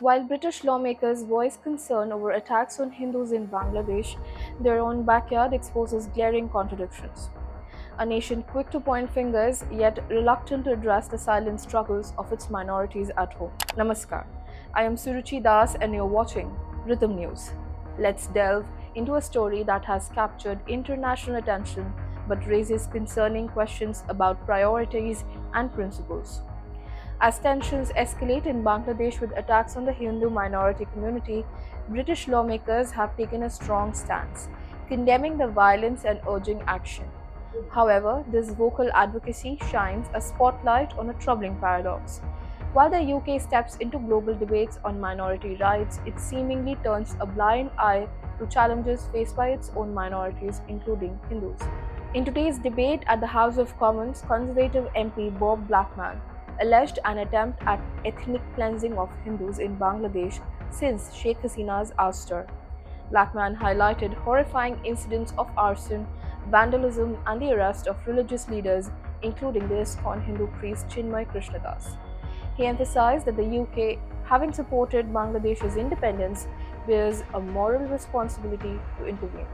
While British lawmakers voice concern over attacks on Hindus in Bangladesh, their own backyard exposes glaring contradictions. A nation quick to point fingers, yet reluctant to address the silent struggles of its minorities at home. Namaskar. I am Suruchi Das and you're watching Rhythm News. Let's delve into a story that has captured international attention but raises concerning questions about priorities and principles. As tensions escalate in Bangladesh with attacks on the Hindu minority community, British lawmakers have taken a strong stance, condemning the violence and urging action. However, this vocal advocacy shines a spotlight on a troubling paradox. While the UK steps into global debates on minority rights, it seemingly turns a blind eye to challenges faced by its own minorities, including Hindus. In today's debate at the House of Commons, Conservative MP Bob Blackman alleged an attempt at ethnic cleansing of Hindus in Bangladesh since Sheikh Hasina's ouster. Blackman highlighted horrifying incidents of arson, vandalism, and the arrest of religious leaders, including the ISKCON Hindu priest Chinmay Krishnadas. He emphasized that the UK, having supported Bangladesh's independence, bears a moral responsibility to intervene.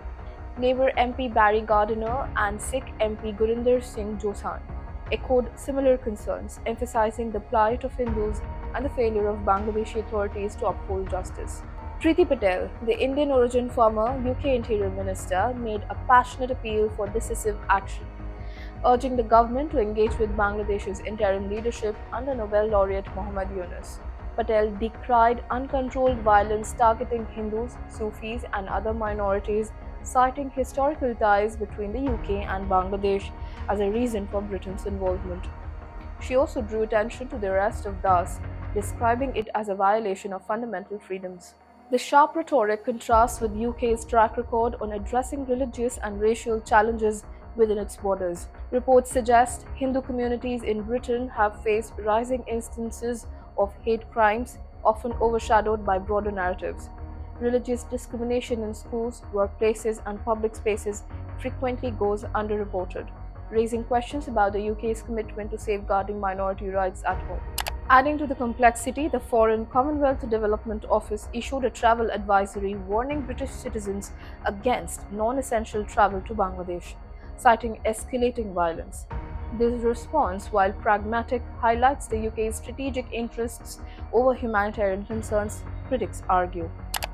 Labour MP Barry Gardiner and Sikh MP Gurinder Singh Josan echoed similar concerns, emphasizing the plight of Hindus and the failure of Bangladeshi authorities to uphold justice. Priti Patel, the Indian origin former UK Interior Minister, made a passionate appeal for decisive action, urging the government to engage with Bangladesh's interim leadership under Nobel laureate Muhammad Yunus. Patel decried uncontrolled violence targeting Hindus, Sufis, and other minorities, citing historical ties between the UK and Bangladesh as a reason for Britain's involvement. She also drew attention to the arrest of Das, describing it as a violation of fundamental freedoms. The sharp rhetoric contrasts with UK's track record on addressing religious and racial challenges within its borders. Reports suggest Hindu communities in Britain have faced rising instances of hate crimes, often overshadowed by broader narratives. Religious discrimination in schools, workplaces, and public spaces frequently goes underreported, raising questions about the UK's commitment to safeguarding minority rights at home. Adding to the complexity, the Foreign Commonwealth Development Office issued a travel advisory warning British citizens against non-essential travel to Bangladesh, citing escalating violence. This response, while pragmatic, highlights the UK's strategic interests over humanitarian concerns, critics argue.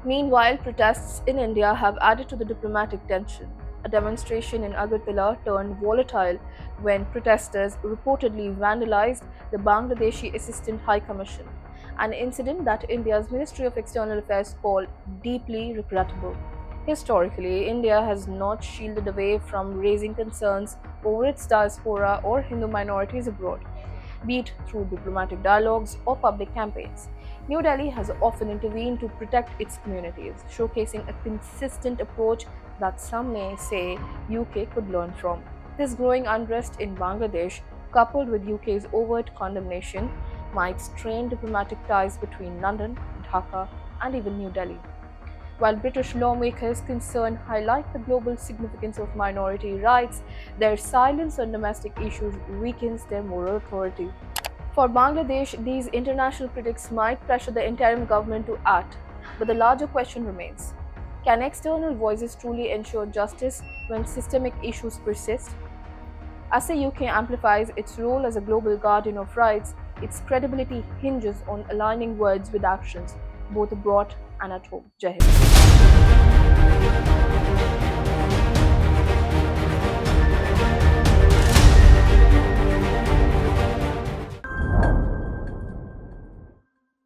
Meanwhile, protests in India have added to the diplomatic tension. A demonstration in Agartala turned volatile when protesters reportedly vandalized the Bangladeshi Assistant High Commission, an incident that India's Ministry of External Affairs called deeply regrettable. Historically, India has not shielded away from raising concerns over its diaspora or Hindu minorities abroad, be it through diplomatic dialogues or public campaigns. New Delhi has often intervened to protect its communities, showcasing a consistent approach that some may say UK could learn from. This growing unrest in Bangladesh, coupled with UK's overt condemnation, might strain diplomatic ties between London, Dhaka, and even New Delhi. While British lawmakers' concern highlight the global significance of minority rights, their silence on domestic issues weakens their moral authority. For Bangladesh, these international critics might pressure the interim government to act, but the larger question remains: can external voices truly ensure justice when systemic issues persist? As the UK amplifies its role as a global guardian of rights, its credibility hinges on aligning words with actions, both abroad and at home. Jai Hind.